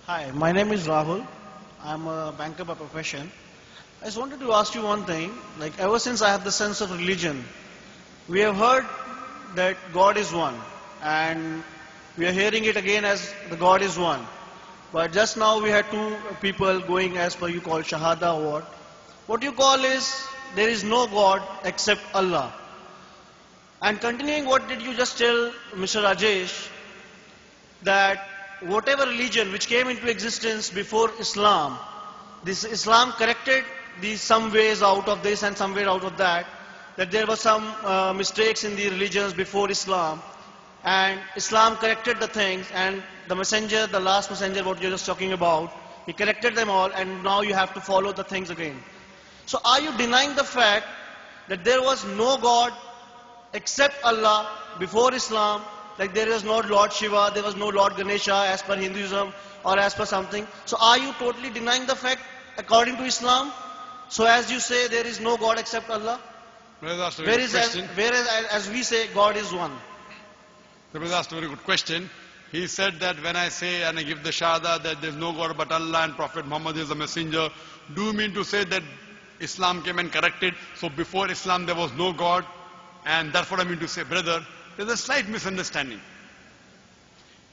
Hi, my name is Rahul. I'm a banker by profession. I just wanted to ask you one thing. Like, ever since I have the sense of religion, we have heard that God is one, and we are hearing it again as the God is one. But just now we had two people going as per you call Shahada or what. What you call is there is no God except Allah. And continuing what did you just tell Mr. Rajesh, that whatever religion which came into existence before Islam, this Islam corrected these some ways out of this and some way out of that, that there were some mistakes in the religions before Islam, and Islam corrected the things, and the messenger, the last messenger, what you're just talking about, he corrected them all, and now you have to follow the things again. So are you denying the fact that there was no God except Allah before Islam? Like there was no Lord Shiva, there was no Lord Ganesha as per Hinduism or as per something. So are you totally denying the fact according to Islam? So as you say there is no God except Allah? That's a very good question. Whereas as we say God is one. That's a very good question. He said that when I say and I give the Shahada that there is no God but Allah and Prophet Muhammad is a messenger, do you mean to say that Islam came and corrected? So before Islam there was no God, and that's what I mean to say. Brother, there's a slight misunderstanding.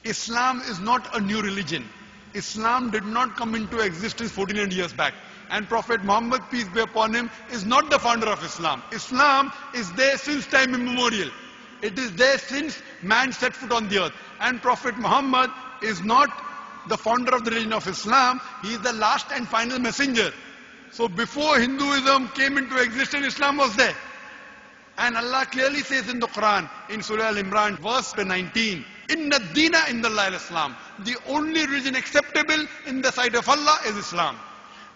Islam is not a new religion. Islam did not come into existence 1400 years back. And Prophet Muhammad, peace be upon him, is not the founder of Islam. Islam is there since time immemorial. It is there since man set foot on the earth. And Prophet Muhammad is not the founder of the religion of Islam. He is the last and final messenger. So before Hinduism came into existence, Islam was there. And Allah clearly says in the Quran, in Surah Al-Imran, verse 19, Inna Dina Indallahi al-Islam. The only religion acceptable in the sight of Allah is Islam.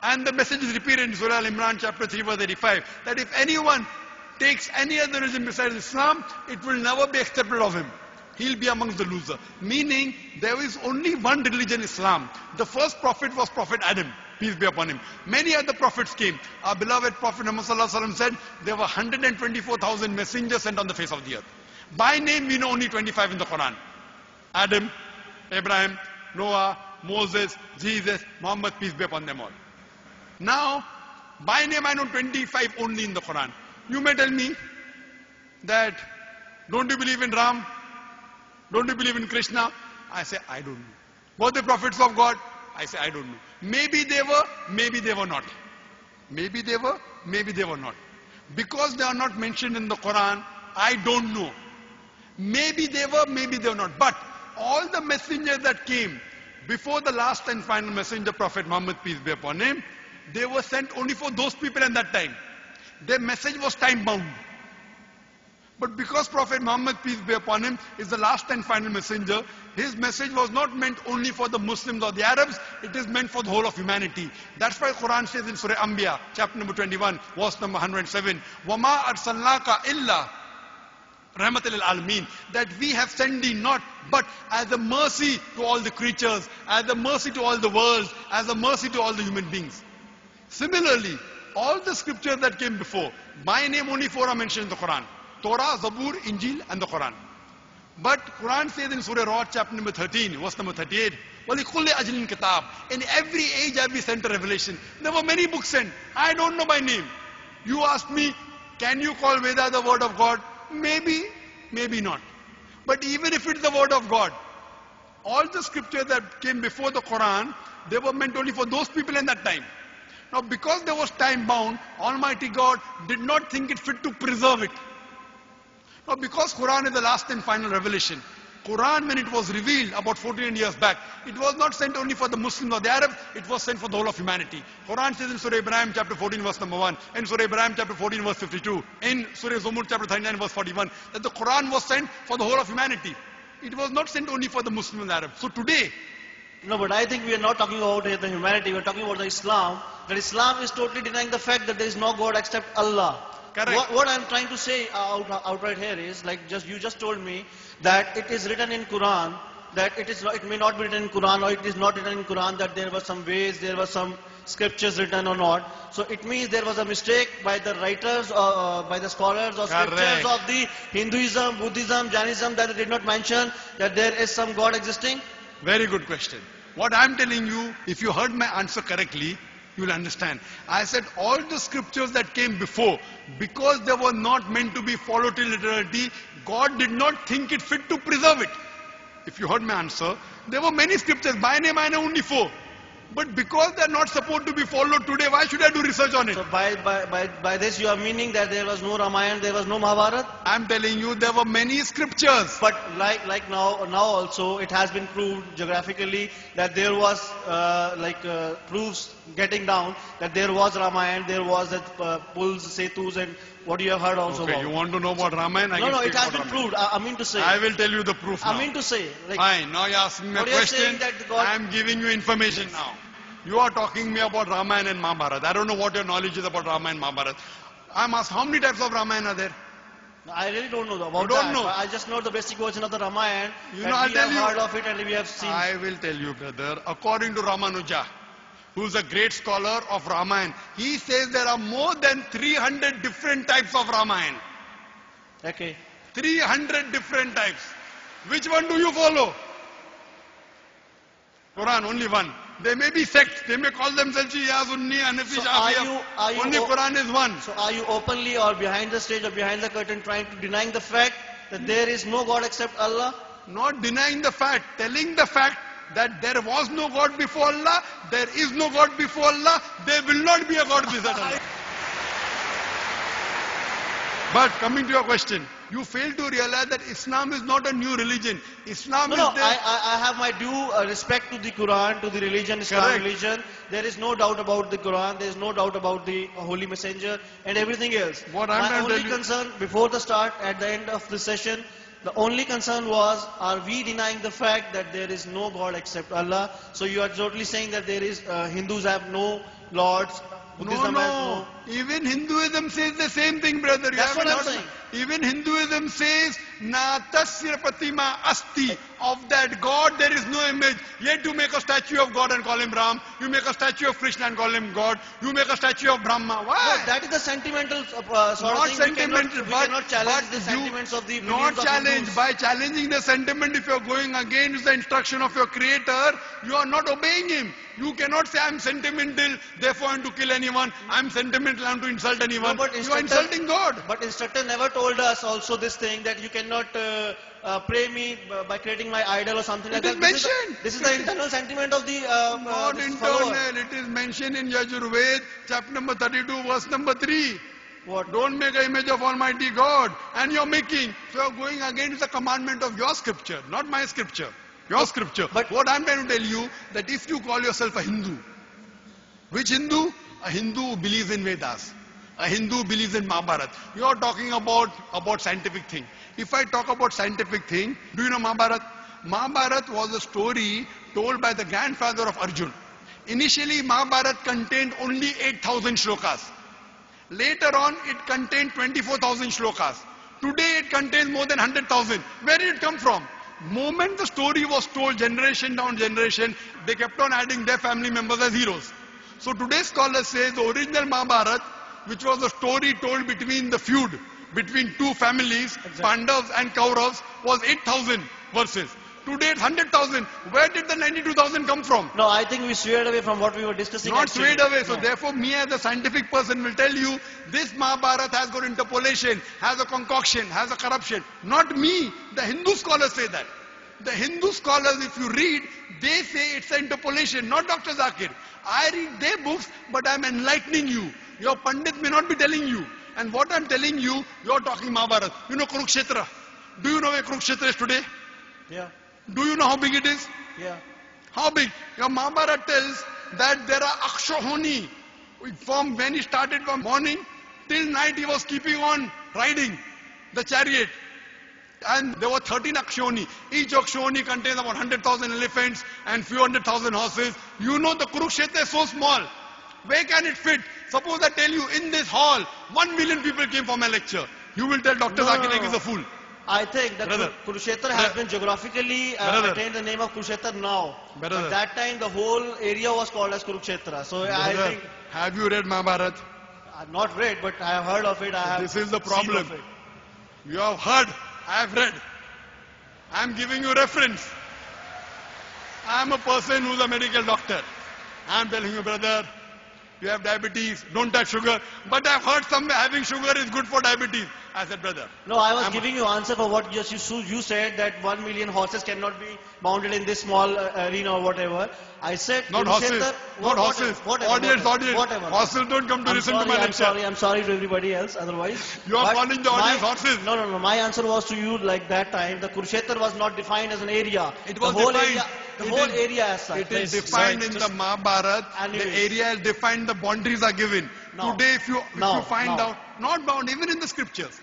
And the message is repeated in Surah Al-Imran, chapter 3, verse 85, that if anyone takes any other religion besides Islam, it will never be accepted of him. He'll be amongst the loser. Meaning, there is only one religion, Islam. The first prophet was Prophet Adam, peace be upon him. Many other prophets came. Our beloved Prophet Muhammad said, there were 124,000 messengers sent on the face of the earth. By name, we know only 25 in the Quran. Adam, Abraham, Noah, Moses, Jesus, Muhammad, peace be upon them all. Now, by name I know 25 only in the Quran. You may tell me that, don't you believe in Ram? Don't you believe in Krishna? I say, I don't know. Were they prophets of God? I say, I don't know. Maybe they were, maybe they were not. Maybe they were, maybe they were not. Because they are not mentioned in the Quran, I don't know. Maybe they were, maybe they were not. But all the messengers that came before the last and final messenger, Prophet Muhammad, peace be upon him, they were sent only for those people at that time. Their message was time bound. But because Prophet Muhammad, peace be upon him, is the last and final messenger, his message was not meant only for the Muslims or the Arabs, it is meant for the whole of humanity. That's why Quran says in Surah Anbiya, chapter number 21, verse number 107, وَمَا أَرْسَلْنَاكَ إِلَّا رَحْمَةً لِلْعَالَمِينَ, that we have sent thee not, but as a mercy to all the creatures, as a mercy to all the worlds, as a mercy to all the human beings. Similarly, all the scriptures that came before, by name only four are mentioned in the Quran. Torah, Zabur, Injil and the Quran. But Quran says in Surah Ra'd chapter number 13, verse number 38, وَلِكُلِّ أَجْلٍ كِتَابٍ. In every age I will send a revelation. There were many books sent. I don't know by name. You ask me, can you call Veda the word of God? Maybe, maybe not. But even if it's the word of God, all the scriptures that came before the Quran, they were meant only for those people in that time. Now because there was time bound, Almighty God did not think it fit to preserve it. Now because Quran is the last and final revelation, Quran when it was revealed about 14 years back, it was not sent only for the Muslims or the Arabs, it was sent for the whole of humanity. Quran says in Surah Ibrahim chapter 14 verse number 1, in Surah Ibrahim chapter 14 verse 52, in Surah Zumur chapter 39 verse 41, that the Quran was sent for the whole of humanity. It was not sent only for the Muslims and Arabs. So today, no, but I think we are not talking about the humanity, we are talking about the Islam. That Islam is totally denying the fact that there is no God except Allah. correct. What I'm trying to say outright here is, like you just told me that it is written in Quran, that it may not be written in Quran, or it is not written in Quran, that there were some ways, there were some scriptures written or not. So it means there was a mistake by the writers, by the scholars or scriptures of the Hinduism, Buddhism, Jainism, that they did not mention that there is some God existing. Very good question. What I'm telling you, if you heard my answer correctly, you will understand. I said all the scriptures that came before, because they were not meant to be followed till eternity, God did not think it fit to preserve it. If you heard my answer, there were many scriptures. By name I know only 4. But because they're not supposed to be followed today, why should I do research on it? So by this you are meaning that there was no Ramayana, there was no Mahabharata? I'm telling you, there were many scriptures. But like now also it has been proved geographically that there was proofs getting down that there was Ramayana, there was that pulls, setus and what you have heard also Okay, about. you want to know about Ramayana? No, it has been proved. I mean to say. I will tell you the proof now. I mean to say. Like, Fine, now you're asking me a what you're question. saying that God- I'm giving you information now. You are talking me about Ramayana and Mahabharata. I don't know what your knowledge is about Ramayana and Mahabharata. I'm asked how many types of Ramayana are there? I really don't know about You don't that. know? I just know the basic version of the Ramayana. You that know, I'll we tell have you. heard of it and we have seen. I will tell you, brother. According to Ramanuja, who's a great scholar of Ramayana, he says there are more than 300 different types of Ramayana. Okay. 300 different types. Which one do you follow? Quran, only one. They may be sects. They may call themselves Shia, Sunni, Hanafi, So Shafi'i. Only Quran is one. So are you openly or behind the stage or behind the curtain trying to denying the fact that there is no God except Allah? Not denying the fact, telling the fact that there was no God before Allah, there is no God before Allah, there will not be a God beside Allah. But coming to your question, you fail to realize that Islam is not a new religion. Islam No, is there. I have my due respect to the Quran, to the religion, Islam Correct. religion. There is no doubt about the Quran, there is no doubt about the Holy Messenger and everything else. What I'm my trying to only tell you- concern before the start, at the end of the session, the only concern was, are we denying the fact that there is no God except Allah? So you are totally saying that there is, Hindus have no lords, Buddhism has no... Even Hinduism says the same thing, brother. You That's haven't what I'm heard saying. Even Hinduism says, Na tasya pratima asti. Of that God there is no image. Yet you make a statue of God and call him Ram. You make a statue of Krishna and call him God. You make a statue of Brahma. Why? No, that is the sentimental sort Not of thing. sentimental, We cannot challenge the you- sentiments of the not beliefs of challenge. Hindus. By challenging the sentiment, if you are going against the instruction of your creator, you are not obeying him. You cannot say, I'm sentimental, therefore I'm to kill anyone. I'm sentimental, I'm to insult anyone. No, but You are insulting God. But instructor never told us also this thing that you cannot pray me by creating my idol or something like It is that. mentioned. This is the internal sentiment of the Not this internal. follower. It is mentioned in Yajurved, chapter number 32, verse number 3. What? Don't make an image of Almighty God. And you're making. So you're going against the commandment of your scripture, not my scripture. Your scripture. But- What I'm trying to tell you, that if you call yourself a Hindu, which Hindu? A Hindu who believes in Vedas. A Hindu who believes in Mahabharata. You are talking about scientific thing. If I talk about scientific thing, do you know Mahabharata? Mahabharata was a story told by the grandfather of Arjun. Initially, Mahabharata contained only 8,000 shlokas. Later on, it contained 24,000 shlokas. Today, it contains more than 100,000. Where did it come from? Moment the story was told, generation down generation, they kept on adding their family members as heroes. So today's scholars say the original Mahabharata, which was a story told between the feud between two families, Pandavas and Kauravas, was 8,000 verses. Today it's 100,000. Where did the 92,000 come from? No, I think we swayed away from what we were discussing. Not actually. swayed away. So No. therefore, me as a scientific person will tell you, this Mahabharata has got interpolation, has a concoction, has a corruption. Not me. The Hindu scholars say that. The Hindu scholars, if you read, they say it's an interpolation, not Dr. Zakir. I read their books, but I'm enlightening you. Your Pandit may not be telling you. And what I'm telling you, you're talking Mahabharata. You know Kurukshetra. Do you know where Kurukshetra is today? Yeah, Do you know how big it is? yeah. How big? Your Mahabharata tells that there are Akshahoni. From when he started from morning till night, he was keeping on riding the chariot. And there were 13 Akshoni. Each Akshoni contains about 100,000 elephants and few 100,000 horses. You know the Kurukshetra is so small. Where can it fit? Suppose I tell you in this hall, 1 million people came for my lecture. You will tell Dr. No, no, Zakir Naik no. is a fool. I think that Brother. Kurukshetra has been geographically Brother. attained the name of Kurukshetra now. Brother. But that time the whole area was called as Kurukshetra. So I Brother, think, have you read Mahabharata? I've not read, but I have heard of it. I have This is the seen problem. of it. You have heard, I have read. I am giving you reference. I'm a person who's a medical doctor. I'm telling you, brother, you have diabetes, don't touch sugar. But I've heard somewhere having sugar is good for diabetes. I said, brother. No, I was giving you answer for what you said that 1 million horses cannot be mounted in this small arena or whatever. I said Not horses. Not horses. Audience. Whatever. Horses don't come to listen to my lecture. I'm sorry to everybody else. Otherwise, You are calling the audience horses. No. My answer was to you like that time. The Kurukshetra was not defined as an area. It was the whole defined. area. The whole area as such. It is defined in the Mahabharata. The area is defined. The boundaries are given. No. Today, if you find No. out, not bound, even in the scriptures.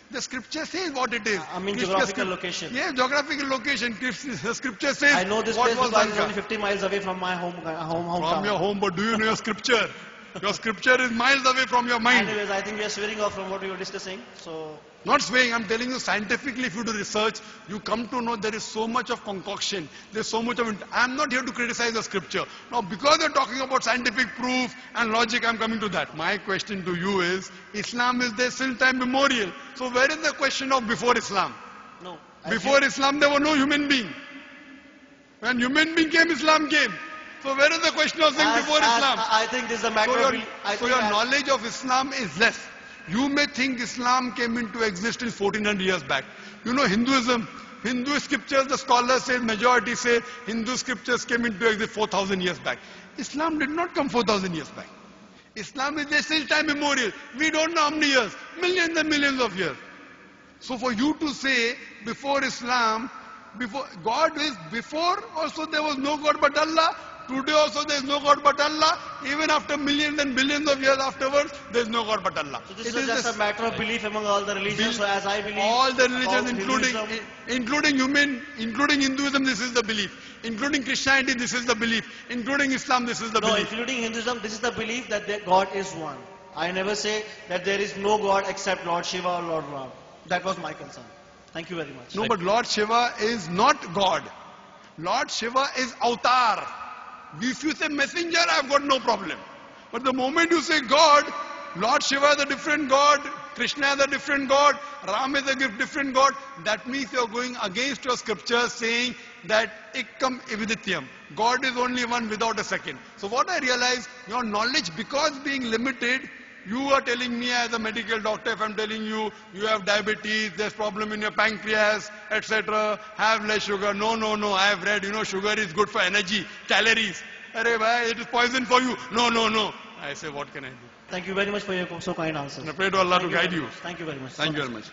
The scripture says what it is. I mean geographical location. Yeah, geographical location. The scripture says I know this what place was because it's Lanka. only 50 miles away from my hometown. From your home, but do you know your scripture? Your scripture is miles away from your mind. Anyways, I think we are swearing off from what we were discussing. So Not swaying, I'm telling you scientifically, if you do research, you come to know there is so much of concoction, there's so much of... I'm not here to criticize the scripture. Now, because you're talking about scientific proof and logic, I'm coming to that. My question to you is, Islam is there since time memorial. So where is the question of before Islam? no. Before Islam, there were no human being. When human being came, Islam came. So where is the question of saying before Islam? I think this is a matter So your knowledge of Islam is less. You may think Islam came into existence 1400 years back. You know Hinduism, Hindu scriptures, the scholars say, majority say, Hindu scriptures came into existence 4000 years back. Islam did not come 4000 years back. Islam is there since time immemorial. We don't know how many years, millions and millions of years. So for you to say, before Islam, before God is before, also there was no God but Allah. Today also there is no God but Allah. Even after millions and billions of years afterwards, there is no God but Allah. So this is just a matter of belief among all the religions. So as I believe, all the religions, Hinduism, including Hinduism, this is the belief. Including Christianity, this is the belief. Including Islam, this is the no, belief. including Hinduism, this is the belief that God is one. I never say that there is no God except Lord Shiva or Lord Ram. That was my concern. Thank you very much. No, but Lord Shiva is not God. Lord Shiva is avatar. If you say messenger, I've got no problem. But the moment you say God, Lord Shiva is a different God, Krishna is a different God, Ram is a different God, that means you're going against your scriptures saying that Ikkam Evidityam. God is only one without a second. So what I realize, your knowledge, because being limited, you are telling me as a medical doctor, if I'm telling you, you have diabetes, there's problem in your pancreas, etc., have less sugar. No, I have read, sugar is good for energy, calories. Arey bhai, it is poison for you. No. I say, what can I do? Thank you very much for your so kind answers. And I pray to Allah to guide you. Thank you very much. Thank you very much.